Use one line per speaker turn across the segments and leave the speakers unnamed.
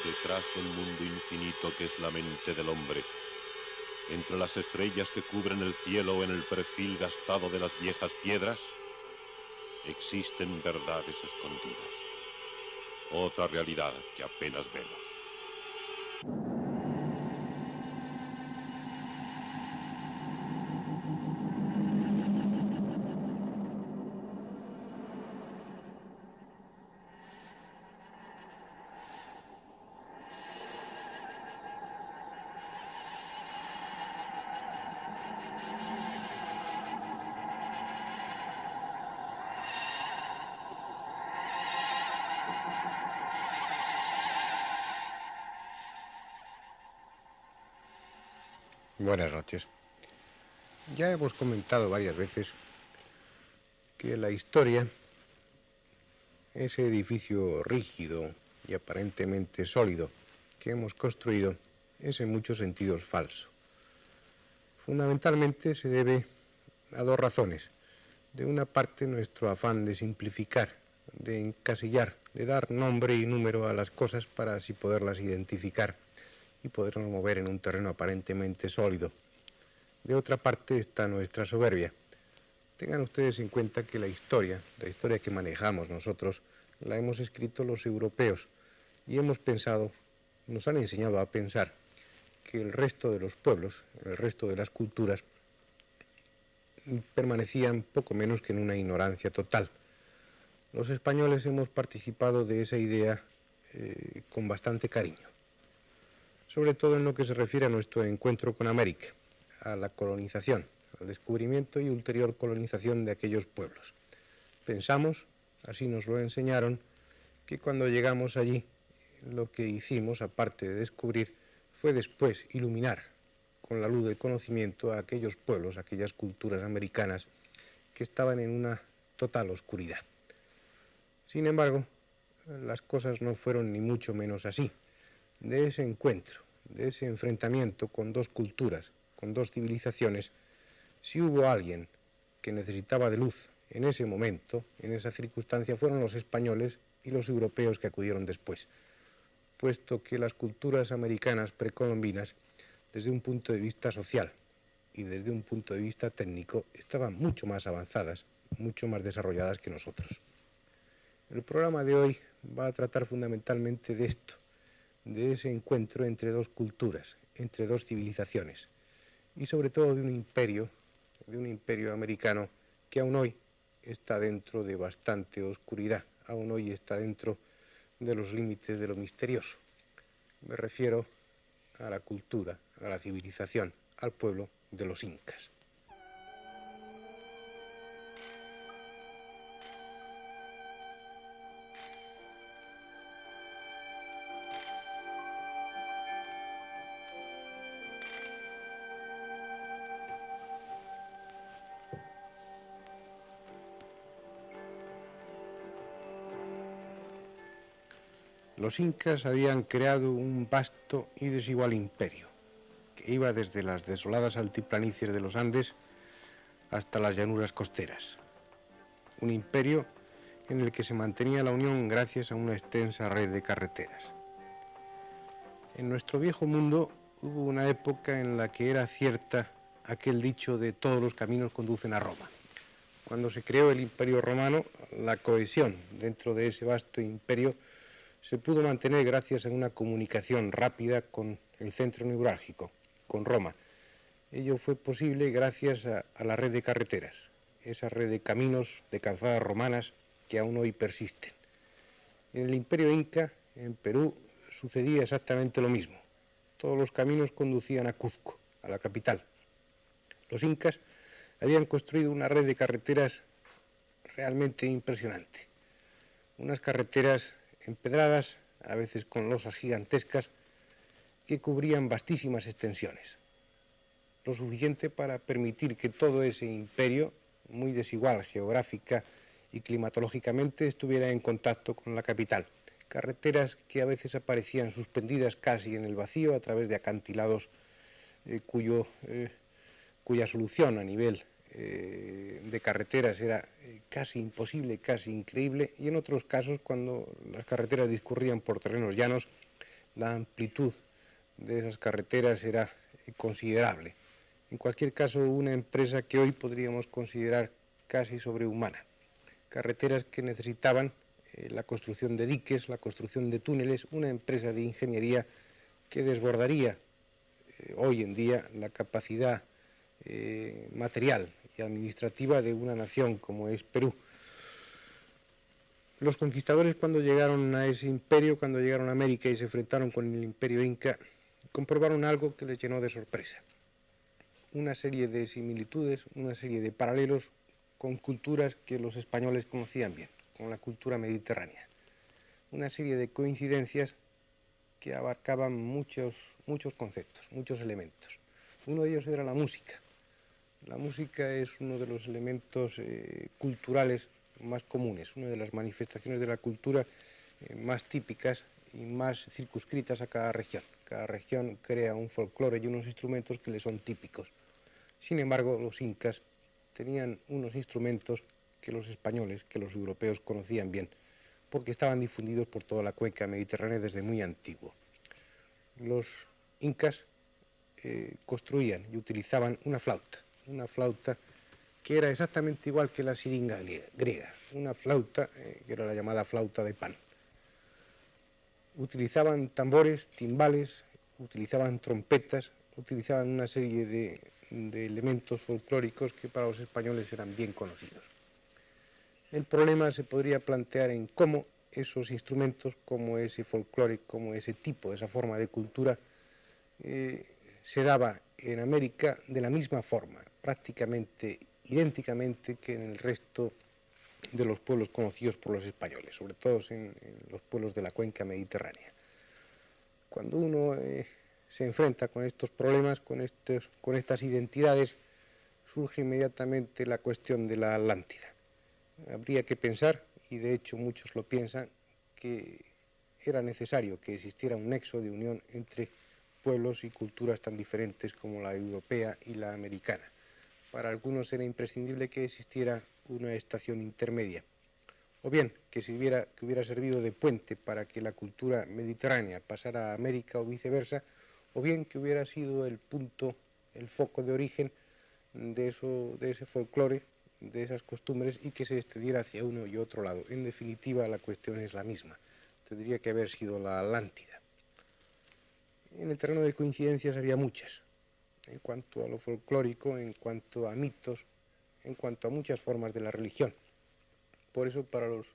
detrás del mundo infinito que es la mente del hombre, entre las estrellas que cubren el cielo o en el perfil gastado de las viejas piedras, existen verdades escondidas, otra realidad que apenas vemos.
Buenas noches. Ya hemos comentado varias veces que la historia, ese edificio rígido y aparentemente sólido que hemos construido, es en muchos sentidos falso. Fundamentalmente se debe a dos razones. De una parte, nuestro afán de simplificar, de encasillar, de dar nombre y número a las cosas para así poderlas identificar y podernos mover en un terreno aparentemente sólido. De otra parte está nuestra soberbia. Tengan ustedes en cuenta que la historia que manejamos nosotros, la hemos escrito los europeos y hemos pensado, nos han enseñado a pensar que el resto de los pueblos, el resto de las culturas, permanecían poco menos que en una ignorancia total. Los españoles hemos participado de esa idea con bastante cariño, sobre todo en lo que se refiere a nuestro encuentro con América, a la colonización, al descubrimiento y ulterior colonización de aquellos pueblos. Pensamos, así nos lo enseñaron, que cuando llegamos allí, lo que hicimos, aparte de descubrir, fue después iluminar con la luz del conocimiento a aquellos pueblos, aquellas culturas americanas que estaban en una total oscuridad. Sin embargo, las cosas no fueron ni mucho menos así. De ese encuentro, de ese enfrentamiento con dos culturas, con dos civilizaciones, si hubo alguien que necesitaba de luz en ese momento, en esa circunstancia, fueron los españoles y los europeos que acudieron después, puesto que las culturas americanas precolombinas, desde un punto de vista social y desde un punto de vista técnico, estaban mucho más avanzadas, mucho más desarrolladas que nosotros. El programa de hoy va a tratar fundamentalmente de esto, de ese encuentro entre dos culturas, entre dos civilizaciones, y sobre todo de un imperio americano que aún hoy está dentro de bastante oscuridad, aún hoy está dentro de los límites de lo misterioso. Me refiero a la cultura, a la civilización, al pueblo de los incas. Los incas habían creado un vasto y desigual imperio, que iba desde las desoladas altiplanicies de los Andes hasta las llanuras costeras. Un imperio en el que se mantenía la unión gracias a una extensa red de carreteras. En nuestro viejo mundo hubo una época en la que era cierta aquel dicho de todos los caminos conducen a Roma. Cuando se creó el Imperio Romano, la cohesión dentro de ese vasto imperio se pudo mantener gracias a una comunicación rápida con el centro neurálgico, con Roma. Ello fue posible gracias a la red de carreteras, esa red de caminos, de calzadas romanas que aún hoy persisten. En el Imperio Inca, en Perú, sucedía exactamente lo mismo. Todos los caminos conducían a Cuzco, a la capital. Los incas habían construido una red de carreteras realmente impresionante. Unas carreteras empedradas, a veces con losas gigantescas, que cubrían vastísimas extensiones. Lo suficiente para permitir que todo ese imperio, muy desigual geográfica y climatológicamente, estuviera en contacto con la capital. Carreteras que a veces aparecían suspendidas casi en el vacío a través de acantilados cuya solución a nivel de carreteras era casi imposible, casi increíble, y en otros casos, cuando las carreteras discurrían por terrenos llanos, la amplitud de esas carreteras era considerable. En cualquier caso, una empresa que hoy podríamos considerar casi sobrehumana. Carreteras que necesitaban la construcción de diques, la construcción de túneles, una empresa de ingeniería que desbordaría hoy en día la capacidad material y administrativa de una nación como es Perú. Los conquistadores, cuando llegaron a ese imperio, cuando llegaron a América y se enfrentaron con el imperio inca, comprobaron algo que les llenó de sorpresa. Una serie de similitudes, una serie de paralelos con culturas que los españoles conocían bien, con la cultura mediterránea. Una serie de coincidencias que abarcaban muchos conceptos, muchos elementos. Uno de ellos era la música. La música es uno de los elementos culturales más comunes, una de las manifestaciones de la cultura más típicas y más circunscritas a cada región. Cada región crea un folclore y unos instrumentos que le son típicos. Sin embargo, los incas tenían unos instrumentos que los españoles, que los europeos conocían bien, porque estaban difundidos por toda la cuenca mediterránea desde muy antiguo. Los incas construían y utilizaban una flauta que era exactamente igual que la siringa griega, una flauta que era la llamada flauta de pan. Utilizaban tambores, timbales, utilizaban trompetas, utilizaban una serie de elementos folclóricos que para los españoles eran bien conocidos. El problema se podría plantear en cómo esos instrumentos, como ese folclore, como ese tipo, esa forma de cultura, se daba en América de la misma forma, prácticamente idénticamente que en el resto de los pueblos conocidos por los españoles, sobre todo en los pueblos de la cuenca mediterránea. Cuando uno se enfrenta con estos problemas, con estas identidades, surge inmediatamente la cuestión de la Atlántida. Habría que pensar, y de hecho muchos lo piensan, que era necesario que existiera un nexo de unión entre pueblos y culturas tan diferentes como la europea y la americana. Para algunos era imprescindible que existiera una estación intermedia, o bien que hubiera servido de puente para que la cultura mediterránea pasara a América o viceversa, o bien que hubiera sido el punto, el foco de origen de ese folclore, de esas costumbres, y que se extendiera hacia uno y otro lado. En definitiva, la cuestión es la misma. Tendría que haber sido la Atlántida. En el terreno de coincidencias había muchas, en cuanto a lo folclórico, en cuanto a mitos, en cuanto a muchas formas de la religión. Por eso, para los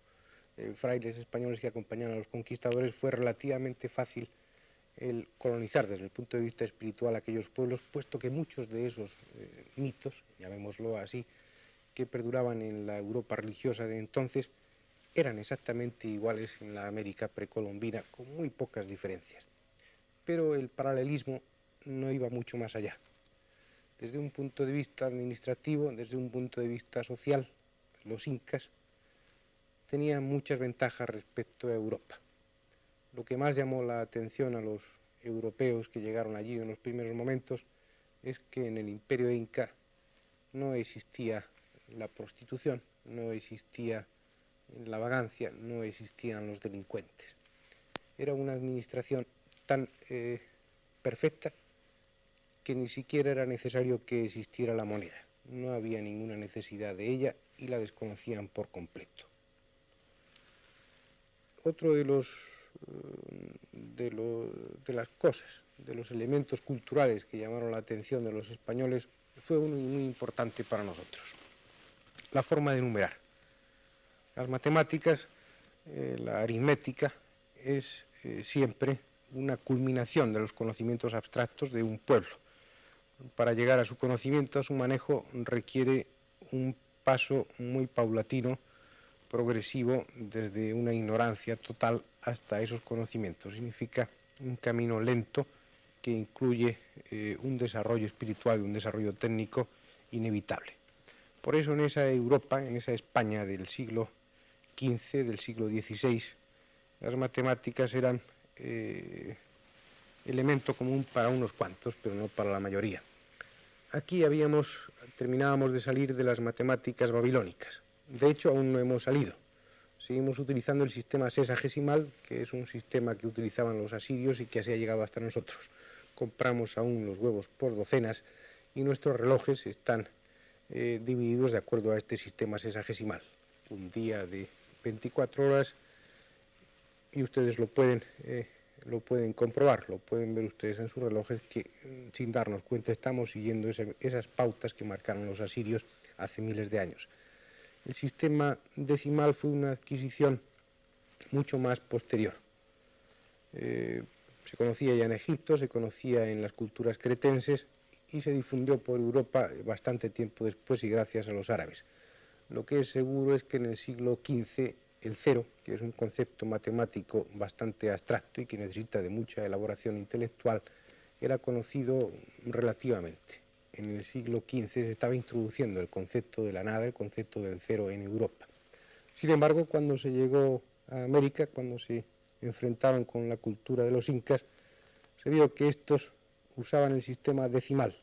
frailes españoles que acompañaban a los conquistadores, fue relativamente fácil el colonizar desde el punto de vista espiritual aquellos pueblos, puesto que muchos de esos mitos, llamémoslo así, que perduraban en la Europa religiosa de entonces, eran exactamente iguales en la América precolombina, con muy pocas diferencias. Pero el paralelismo no iba mucho más allá. Desde un punto de vista administrativo, desde un punto de vista social, los incas tenían muchas ventajas respecto a Europa. Lo que más llamó la atención a los europeos que llegaron allí en los primeros momentos es que en el imperio inca no existía la prostitución, no existía la vagancia, no existían los delincuentes. Era una administración tan perfecta que ni siquiera era necesario que existiera la moneda. No había ninguna necesidad de ella y la desconocían por completo. Otro de las cosas, de los elementos culturales que llamaron la atención de los españoles fue uno muy importante para nosotros: la forma de numerar. Las matemáticas, la aritmética, es siempre una culminación de los conocimientos abstractos de un pueblo. Para llegar a su conocimiento, a su manejo, requiere un paso muy paulatino, progresivo, desde una ignorancia total hasta esos conocimientos. Significa un camino lento que incluye un desarrollo espiritual y un desarrollo técnico inevitable. Por eso en esa Europa, en esa España del siglo XV, del siglo XVI, las matemáticas eran elemento común para unos cuantos, pero no para la mayoría. Aquí terminábamos de salir de las matemáticas babilónicas. De hecho, aún no hemos salido. Seguimos utilizando el sistema sesagesimal, que es un sistema que utilizaban los asirios y que así ha llegado hasta nosotros. Compramos aún los huevos por docenas y nuestros relojes están divididos de acuerdo a este sistema sesagesimal. Un día de 24 horas y ustedes lo pueden comprobar, lo pueden ver ustedes en sus relojes que sin darnos cuenta estamos siguiendo esas pautas que marcaron los asirios hace miles de años. El sistema decimal fue una adquisición mucho más posterior. Se conocía ya en Egipto, se conocía en las culturas cretenses y se difundió por Europa bastante tiempo después y gracias a los árabes. Lo que es seguro es que en el siglo XV el cero, que es un concepto matemático bastante abstracto y que necesita de mucha elaboración intelectual, era conocido relativamente. En el siglo XV se estaba introduciendo el concepto de la nada, el concepto del cero en Europa. Sin embargo, cuando se llegó a América, cuando se enfrentaron con la cultura de los incas, se vio que estos usaban el sistema decimal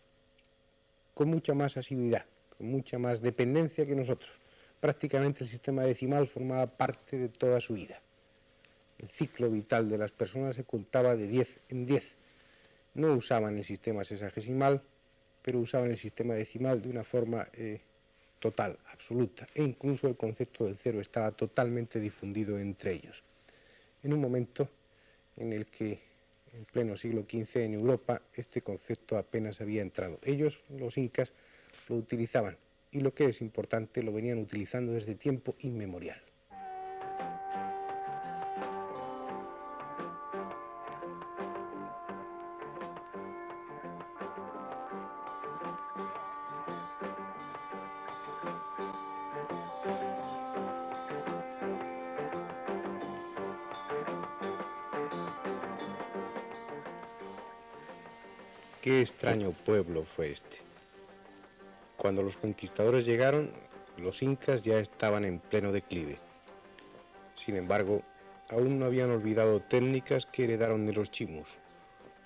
con mucha más asiduidad, con mucha más dependencia que nosotros. Prácticamente el sistema decimal formaba parte de toda su vida. El ciclo vital de las personas se contaba de 10 en 10. No usaban el sistema sesagesimal, pero usaban el sistema decimal de una forma total, absoluta, e incluso el concepto del cero estaba totalmente difundido entre ellos. En un momento en el que, en pleno siglo XV, en Europa, este concepto apenas había entrado. Ellos, los incas, lo utilizaban, y lo que es importante, lo venían utilizando desde tiempo inmemorial. Qué extraño pueblo fue este. Cuando los conquistadores llegaron, los incas ya estaban en pleno declive. Sin embargo, aún no habían olvidado técnicas que heredaron de los chimus,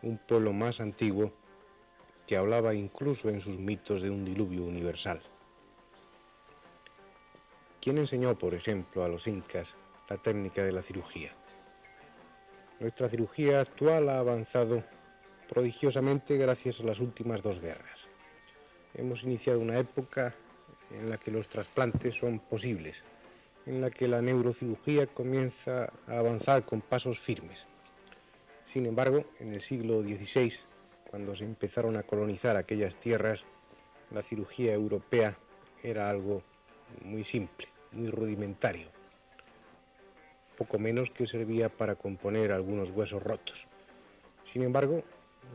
un pueblo más antiguo que hablaba incluso en sus mitos de un diluvio universal. ¿Quién enseñó, por ejemplo, a los incas la técnica de la cirugía? Nuestra cirugía actual ha avanzado prodigiosamente gracias a las últimas dos guerras. Hemos iniciado una época en la que los trasplantes son posibles, en la que la neurocirugía comienza a avanzar con pasos firmes. Sin embargo, en el siglo XVI, cuando se empezaron a colonizar aquellas tierras, la cirugía europea era algo muy simple, muy rudimentario, poco menos que servía para componer algunos huesos rotos. Sin embargo,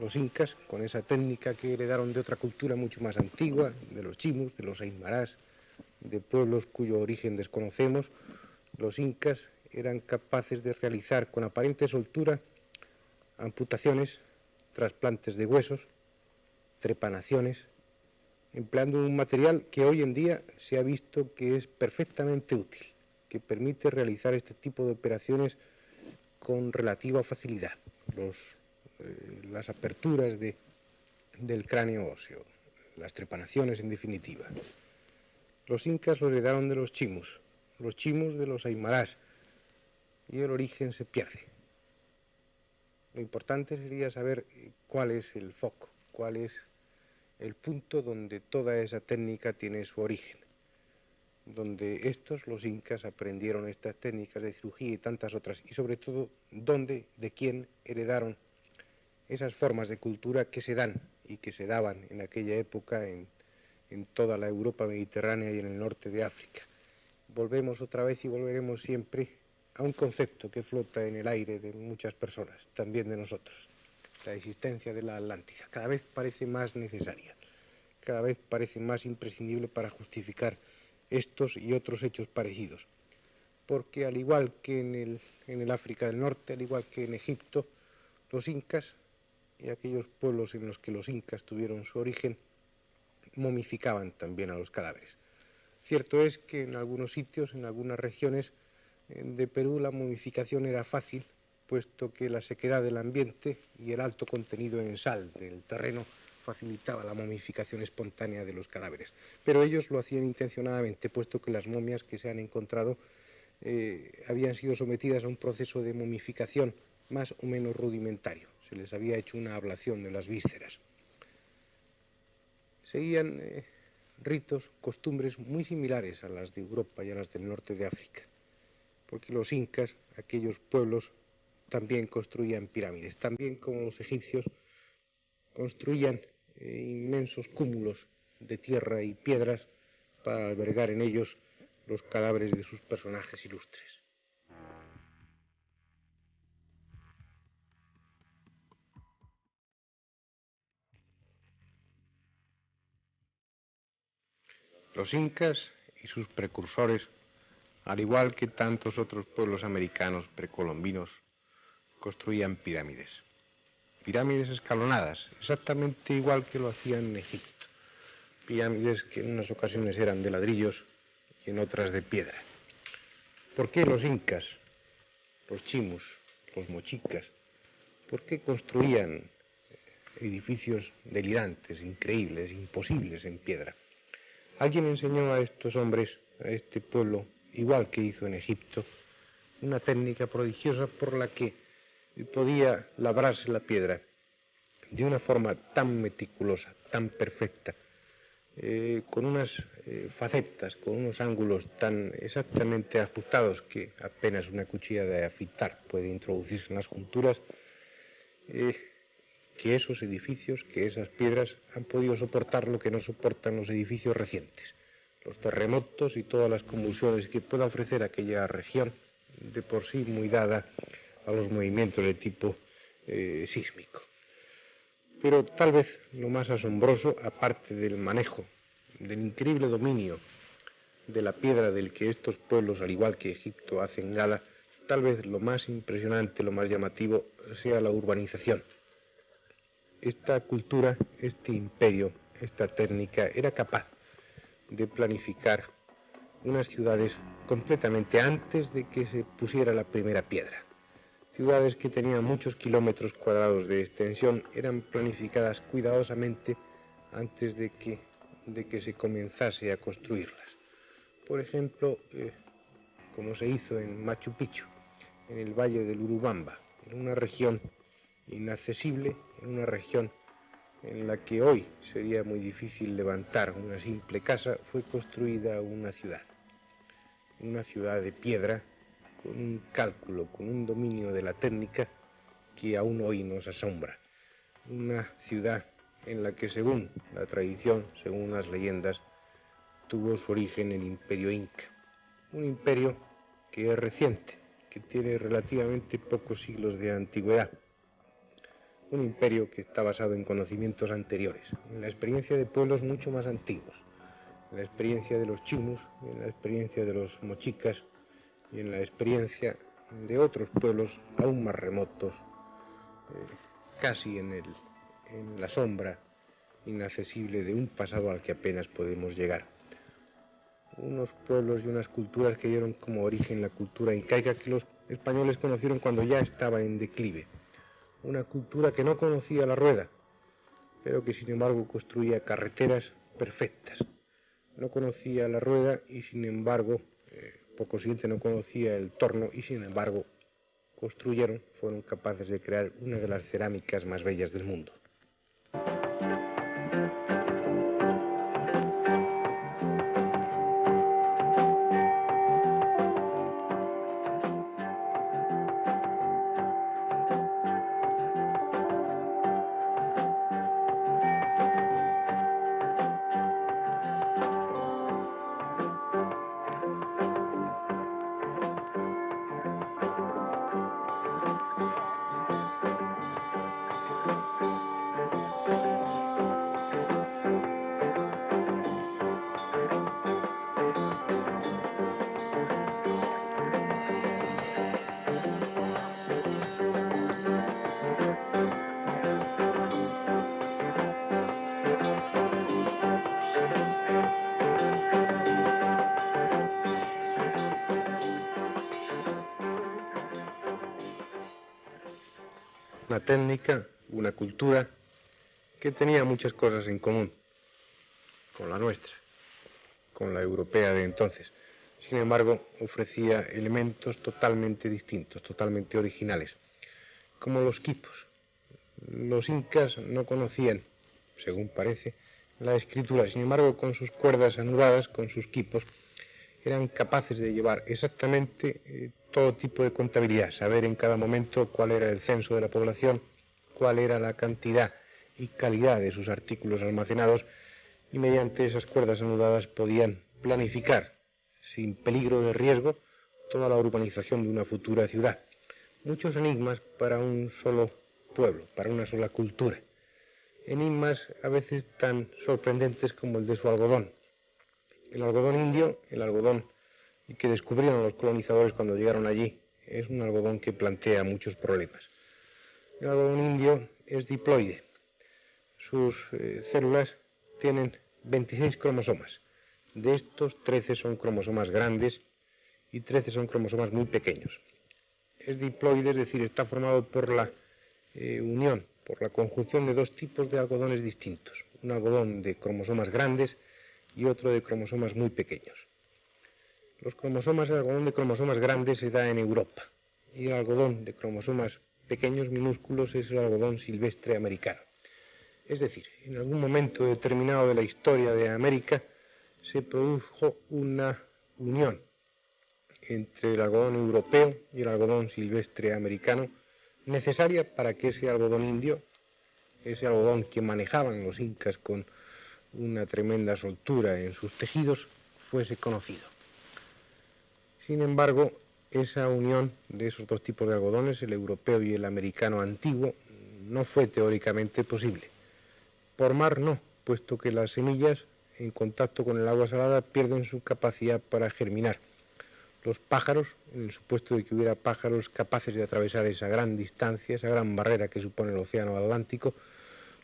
los incas, con esa técnica que heredaron de otra cultura mucho más antigua, de los chimus, de los aymarás, de pueblos cuyo origen desconocemos, los incas eran capaces de realizar con aparente soltura amputaciones, trasplantes de huesos, trepanaciones, empleando un material que hoy en día se ha visto que es perfectamente útil, que permite realizar este tipo de operaciones con relativa facilidad. Las aperturas del cráneo óseo, las trepanaciones en definitiva. Los incas lo heredaron de los chimus de los aymarás, y el origen se pierde. Lo importante sería saber cuál es el foco, cuál es el punto donde toda esa técnica tiene su origen, donde los incas, aprendieron estas técnicas de cirugía y tantas otras, y sobre todo, de quién heredaron esas formas de cultura que se dan y que se daban en aquella época en toda la Europa mediterránea y en el norte de África. Volvemos otra vez y volveremos siempre a un concepto que flota en el aire de muchas personas, también de nosotros, la existencia de la Atlántida. Cada vez parece más necesaria, cada vez parece más imprescindible para justificar estos y otros hechos parecidos, porque al igual que en el África del Norte, al igual que en Egipto, los incas y aquellos pueblos en los que los incas tuvieron su origen momificaban también a los cadáveres. Cierto es que en algunos sitios, en algunas regiones de Perú, la momificación era fácil, puesto que la sequedad del ambiente y el alto contenido en sal del terreno facilitaba la momificación espontánea de los cadáveres. Pero ellos lo hacían intencionadamente, puesto que las momias que se han encontrado habían sido sometidas a un proceso de momificación más o menos rudimentario. Se les había hecho una ablación de las vísceras. Seguían ritos, costumbres muy similares a las de Europa y a las del norte de África, porque los incas, aquellos pueblos, también construían pirámides, también como los egipcios construían inmensos cúmulos de tierra y piedras para albergar en ellos los cadáveres de sus personajes ilustres. Los incas y sus precursores, al igual que tantos otros pueblos americanos precolombinos, construían pirámides. Pirámides escalonadas, exactamente igual que lo hacían en Egipto. Pirámides que en unas ocasiones eran de ladrillos y en otras de piedra. ¿Por qué los incas, los chimus, los mochicas, por qué construían edificios delirantes, increíbles, imposibles en piedra? Alguien enseñó a estos hombres, a este pueblo, igual que hizo en Egipto, una técnica prodigiosa por la que podía labrarse la piedra de una forma tan meticulosa, tan perfecta, con unas facetas, con unos ángulos tan exactamente ajustados que apenas una cuchilla de afitar puede introducirse en las junturas, que esos edificios, que esas piedras han podido soportar lo que no soportan los edificios recientes, los terremotos y todas las convulsiones que pueda ofrecer aquella región, de por sí muy dada a los movimientos de tipo sísmico. Pero tal vez lo más asombroso, aparte del manejo, del increíble dominio de la piedra del que estos pueblos, al igual que Egipto, hacen gala, tal vez lo más impresionante, lo más llamativo, sea la urbanización. Esta cultura, este imperio, esta técnica era capaz de planificar unas ciudades completamente antes de que se pusiera la primera piedra. Ciudades que tenían muchos kilómetros cuadrados de extensión eran planificadas cuidadosamente antes de que se comenzase a construirlas. Por ejemplo, como se hizo en Machu Picchu, en el valle del Urubamba, en una región inaccesible, en una región en la que hoy sería muy difícil levantar una simple casa, fue construida una ciudad de piedra, con un cálculo, con un dominio de la técnica que aún hoy nos asombra. Una ciudad en la que, según la tradición, según las leyendas, tuvo su origen el imperio inca. Un imperio que es reciente, que tiene relativamente pocos siglos de antigüedad. Un imperio que está basado en conocimientos anteriores, en la experiencia de pueblos mucho más antiguos, en la experiencia de los chimus, en la experiencia de los mochicas y en la experiencia de otros pueblos aún más remotos, casi en la sombra inaccesible de un pasado al que apenas podemos llegar. Unos pueblos y unas culturas que dieron como origen la cultura incaica que los españoles conocieron cuando ya estaba en declive. Una cultura que no conocía la rueda, pero que sin embargo construía carreteras perfectas. No conocía la rueda y sin embargo, por consiguiente no conocía el torno y sin embargo fueron capaces de crear una de las cerámicas más bellas del mundo. Una técnica, una cultura que tenía muchas cosas en común con la nuestra, con la europea de entonces. Sin embargo, ofrecía elementos totalmente distintos, totalmente originales, como los quipos. Los incas no conocían, según parece, la escritura. Sin embargo, con sus cuerdas anudadas, con sus quipos, eran capaces de llevar exactamente todo tipo de contabilidad, saber en cada momento cuál era el censo de la población, cuál era la cantidad y calidad de sus artículos almacenados, y mediante esas cuerdas anudadas podían planificar, sin peligro de riesgo, toda la urbanización de una futura ciudad. Muchos enigmas para un solo pueblo, para una sola cultura. Enigmas a veces tan sorprendentes como el de su algodón. El algodón indio, el algodón que descubrieron los colonizadores cuando llegaron allí, es un algodón que plantea muchos problemas. El algodón indio es diploide. Sus células tienen 26 cromosomas. De estos, 13 son cromosomas grandes y 13 son cromosomas muy pequeños. Es diploide, es decir, está formado por la unión, por la conjunción de dos tipos de algodones distintos. Un algodón de cromosomas grandes y otro de cromosomas muy pequeños. El algodón de cromosomas grandes se da en Europa y el algodón de cromosomas pequeños, minúsculos, es el algodón silvestre americano. Es decir, en algún momento determinado de la historia de América se produjo una unión entre el algodón europeo y el algodón silvestre americano, necesaria para que ese algodón indio, ese algodón que manejaban los incas con una tremenda soltura en sus tejidos, fuese conocido. Sin embargo, esa unión de esos dos tipos de algodones, el europeo y el americano antiguo, no fue teóricamente posible. Por mar no, puesto que las semillas, en contacto con el agua salada, pierden su capacidad para germinar. Los pájaros, en el supuesto de que hubiera pájaros capaces de atravesar esa gran distancia, esa gran barrera que supone el océano Atlántico,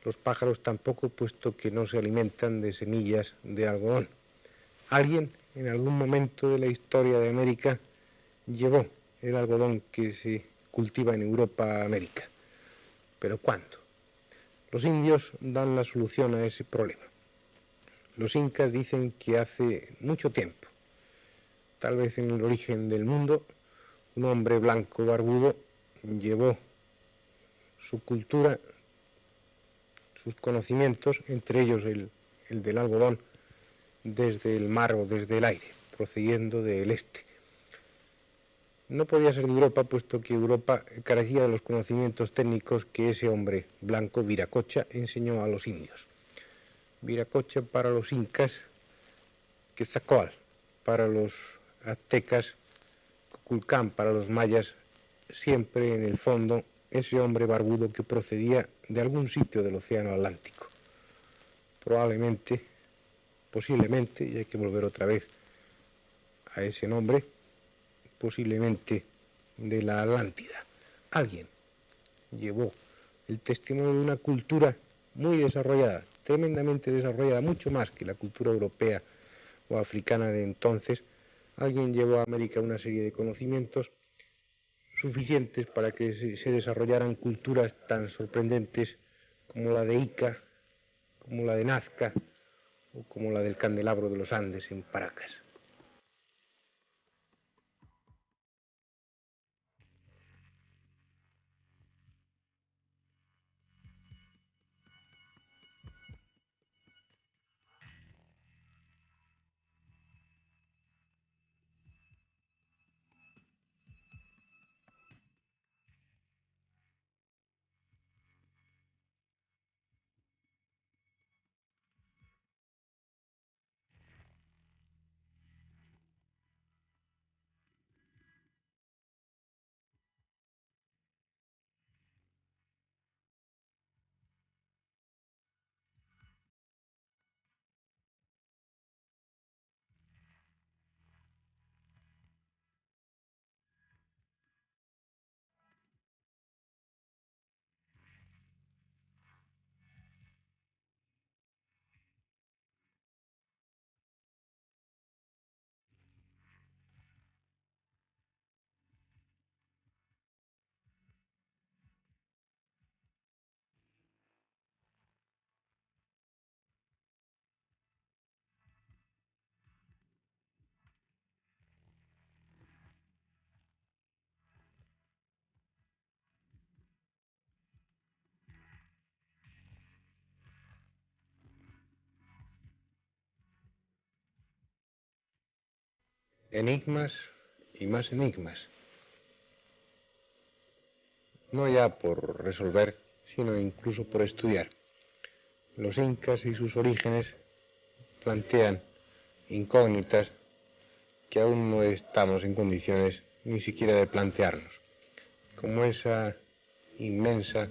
los pájaros tampoco, puesto que no se alimentan de semillas de algodón. Alguien, en algún momento de la historia de América, llevó el algodón que se cultiva en Europa a América. ¿Pero cuándo? Los indios dan la solución a ese problema. Los incas dicen que hace mucho tiempo, tal vez en el origen del mundo, un hombre blanco barbudo llevó su cultura, sus conocimientos, entre ellos el del algodón, desde el mar o desde el aire, procediendo del este. No podía ser de Europa, puesto que Europa carecía de los conocimientos técnicos que ese hombre blanco, Viracocha, enseñó a los indios. Viracocha para los incas, Quetzalcóatl para los aztecas, Kukulcán para los mayas, siempre en el fondo ese hombre barbudo que procedía de algún sitio del océano Atlántico. Probablemente, posiblemente, y hay que volver otra vez a ese nombre, posiblemente de la Atlántida. Alguien llevó el testimonio de una cultura muy desarrollada, tremendamente desarrollada, mucho más que la cultura europea o africana de entonces. Alguien llevó a América una serie de conocimientos suficientes para que se desarrollaran culturas tan sorprendentes como la de Ica, como la de Nazca o como la del Candelabro de los Andes en Paracas. Enigmas y más enigmas. No ya por resolver, sino incluso por estudiar. Los incas y sus orígenes plantean incógnitas que aún no estamos en condiciones ni siquiera de plantearnos, como esa inmensa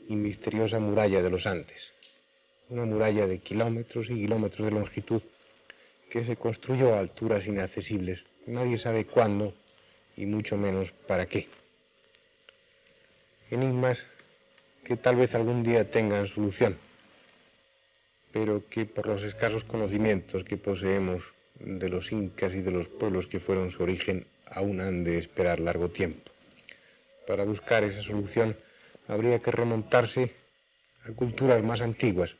y misteriosa muralla de los Andes, una muralla de kilómetros y kilómetros de longitud que se construyó a alturas inaccesibles. Nadie sabe cuándo y mucho menos para qué. Enigmas que tal vez algún día tengan solución, pero que por los escasos conocimientos que poseemos de los incas y de los pueblos que fueron su origen aún han de esperar largo tiempo. Para buscar esa solución habría que remontarse a culturas más antiguas,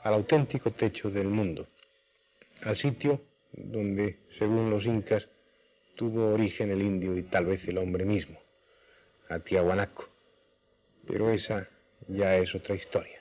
al auténtico techo del mundo, al sitio donde, según los incas, tuvo origen el indio y tal vez el hombre mismo, a Tiahuanaco. Pero esa ya es otra historia.